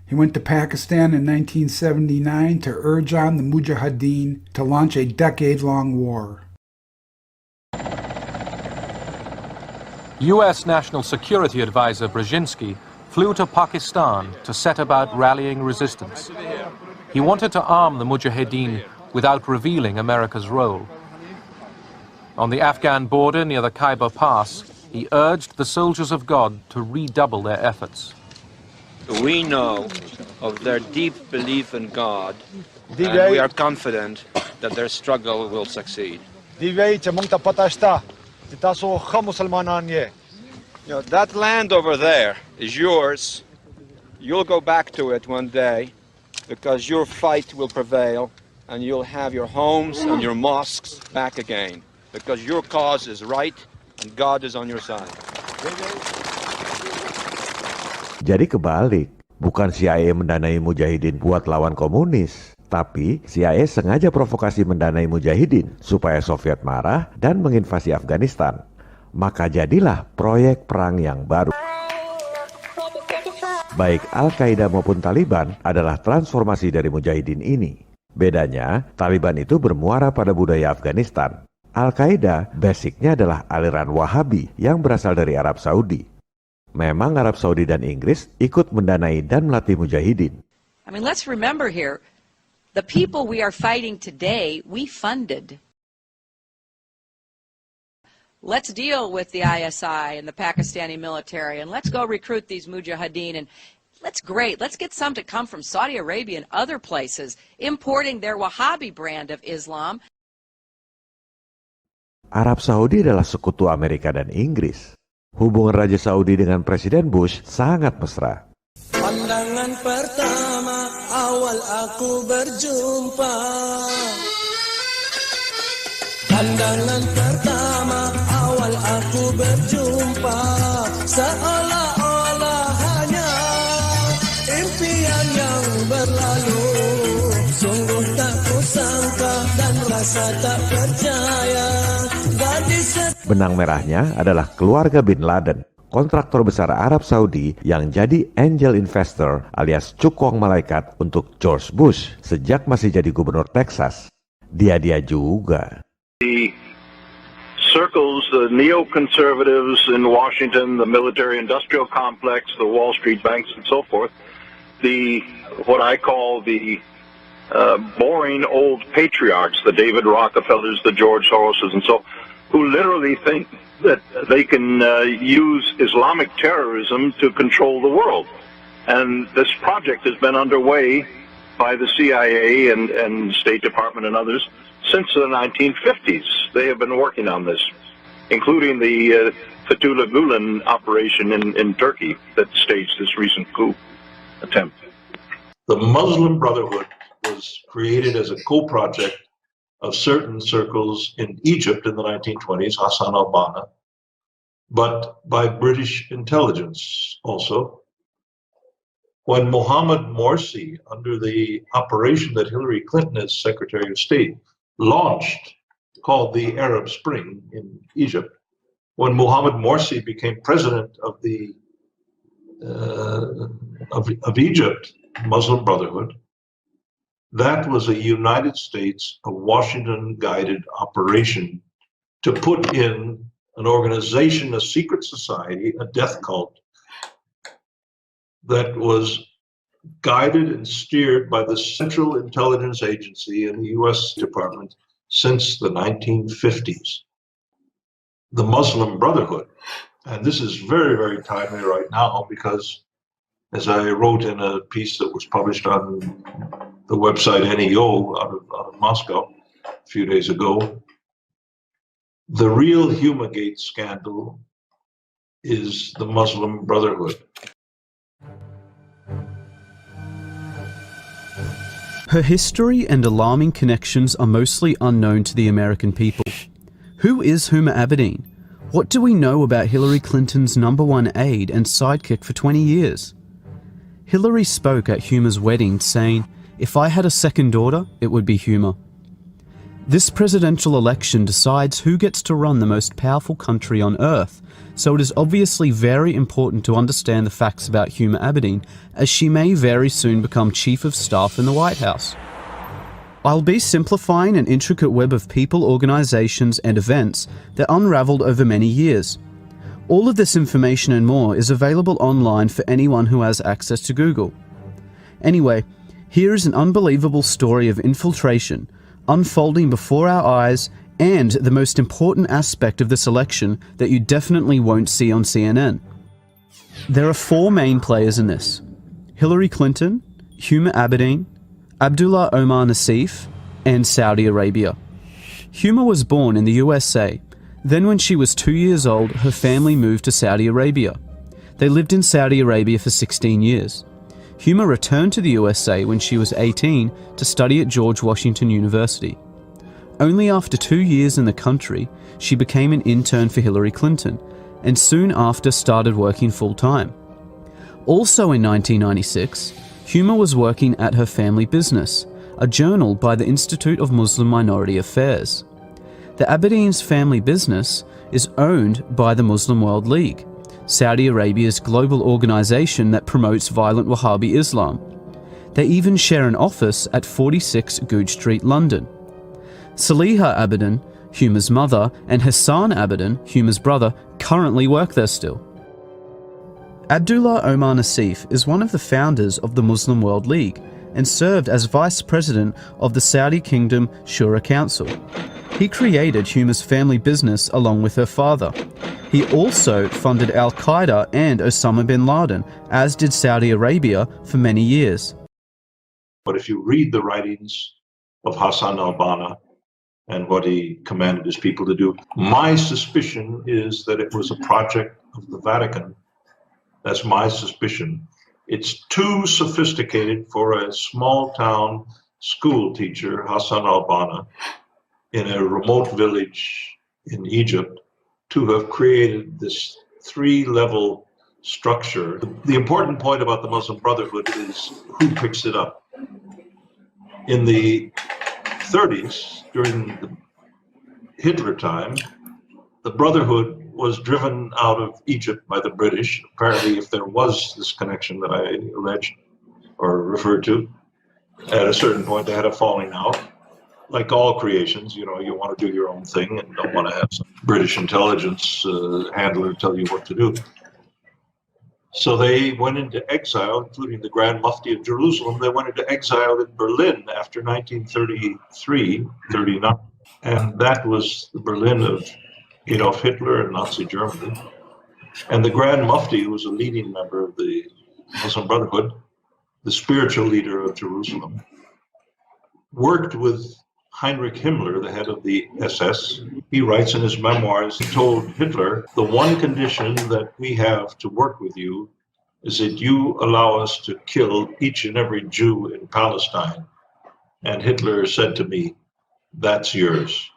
He went to Pakistan in 1979 to urge on the Mujahidin to launch a decade-long war. U.S. National Security Advisor Brzezinski flew to Pakistan to set about rallying resistance. He wanted to arm the Mujahideen without revealing America's role. On the Afghan border near the Khyber Pass, he urged the soldiers of God to redouble their efforts. We know of their deep belief in God, and we are confident that their struggle will succeed. That land over there is yours. You'll go back to it one day because your fight will prevail and you'll have your homes and your mosques back again because your cause is right and God is on your side. Jadi kebalik, bukan CIA mendanai Mujahidin buat lawan komunis, tapi CIA sengaja provokasi mendanai Mujahidin supaya Soviet marah dan menginvasi Afghanistan. Maka jadilah proyek perang yang baru. Baik Al-Qaeda maupun Taliban adalah transformasi dari Mujahidin ini. Bedanya, Taliban itu bermuara pada budaya Afghanistan. Al-Qaeda basicnya adalah aliran Wahabi yang berasal dari Arab Saudi. Memang Arab Saudi dan Inggris ikut mendanai dan melatih Mujahidin. I mean, let's remember here, the people we are fighting today, we funded. Let's deal with the ISI and the Pakistani military, and let's go recruit these Mujahideen, and let's get some to come from Saudi Arabia and other places, importing their Wahhabi brand of Islam. Arab Saudi adalah sekutu Amerika dan Inggris. Hubungan Raja Saudi dengan Presiden Bush sangat mesra. Pandangan pertama awal aku berjumpa. Pandangan pertama awal aku berjumpa. Seolah-olah hanya impian yang berlalu. Sungguh tak kusangka dan rasa tak percaya. Benang merahnya adalah keluarga Bin Laden, kontraktor besar Arab Saudi yang jadi angel investor alias cukong malaikat untuk George Bush sejak masih jadi gubernur Texas. Dia juga. The circles, the neoconservatives in Washington, the military-industrial complex, the Wall Street banks and so forth, what I call the boring old patriarchs, the David Rockefellers, the George Soroses and so, who literally think that they can use Islamic terrorism to control the world. And this project has been underway by the CIA and State Department and others since the 1950s. They have been working on this, including the Fethullah Gulen operation in Turkey that staged this recent coup attempt. The Muslim Brotherhood was created as a co-project of certain circles in Egypt in the 1920s, Hassan al-Banna, but by British intelligence also. When Mohammed Morsi, under the operation that Hillary Clinton as Secretary of State launched, called the Arab Spring in Egypt, when Mohammed Morsi became president of the of Egypt, Muslim Brotherhood, that was a United States, a Washington-guided operation to put in an organization, a secret society, a death cult, that was guided and steered by the Central Intelligence Agency and the U.S. Department since the 1950s. The Muslim Brotherhood, and this is very, very timely right now because, as I wrote in a piece that was published on the website NEO out of Moscow a few days ago, the real Humagate scandal is the Muslim Brotherhood. Her history and alarming connections are mostly unknown to the American people. Who is Huma Abedin? What do we know about Hillary Clinton's #1 aide and sidekick for 20 years? Hillary spoke at Huma's wedding saying, "If I had a second daughter, it would be Huma." This presidential election decides who gets to run the most powerful country on earth, so it is obviously very important to understand the facts about Huma Abedin, as she may very soon become Chief of Staff in the White House. I'll be simplifying an intricate web of people, organizations, and events that unraveled over many years. All of this information and more is available online for anyone who has access to Google. Anyway, here is an unbelievable story of infiltration, unfolding before our eyes, and the most important aspect of this election that you definitely won't see on CNN. There are four main players in this: Hillary Clinton, Huma Abedin, Abdullah Omar Nassif, and Saudi Arabia. Huma was born in the USA. Then when she was 2 years old, her family moved to Saudi Arabia. They lived in Saudi Arabia for 16 years. Huma returned to the USA when she was 18 to study at George Washington University. Only after 2 years in the country, she became an intern for Hillary Clinton, and soon after started working full-time. Also in 1996, Huma was working at her family business, a journal by the Institute of Muslim Minority Affairs. The Abedin's family business is owned by the Muslim World League, Saudi Arabia's global organization that promotes violent Wahhabi Islam. They even share an office at 46 Goodge Street, London. Saliha Abedin, Huma's mother, and Hassan Abedin, Huma's brother, currently work there still. Abdullah Omar Nassif is one of the founders of the Muslim World League and served as vice president of the Saudi Kingdom Shura Council. He created Huma's family business along with her father. He also funded Al-Qaeda and Osama bin Laden, as did Saudi Arabia for many years. But if you read the writings of Hassan al-Banna and what he commanded his people to do, my suspicion is that it was a project of the Vatican. That's my suspicion. It's too sophisticated for a small town school teacher, Hassan al-Banna, in a remote village in Egypt, to have created this three-level structure. The important point about the Muslim Brotherhood is who picks it up. In the 30s, during the Hitler time, the Brotherhood was driven out of Egypt by the British. Apparently, if there was this connection that I alleged or referred to, at a certain point they had a falling out. Like all creations, you know, you want to do your own thing and don't want to have some British intelligence handler tell you what to do. So they went into exile, including the Grand Mufti of Jerusalem. They went into exile in Berlin after 1933-39. And that was the Berlin of Adolf Hitler and Nazi Germany. And the Grand Mufti, who was a leading member of the Muslim Brotherhood, the spiritual leader of Jerusalem, worked with Heinrich Himmler, the head of the SS. He writes in his memoirs, he told Hitler, the one condition that we have to work with you is that you allow us to kill each and every Jew in Palestine. And Hitler said to me, that's yours.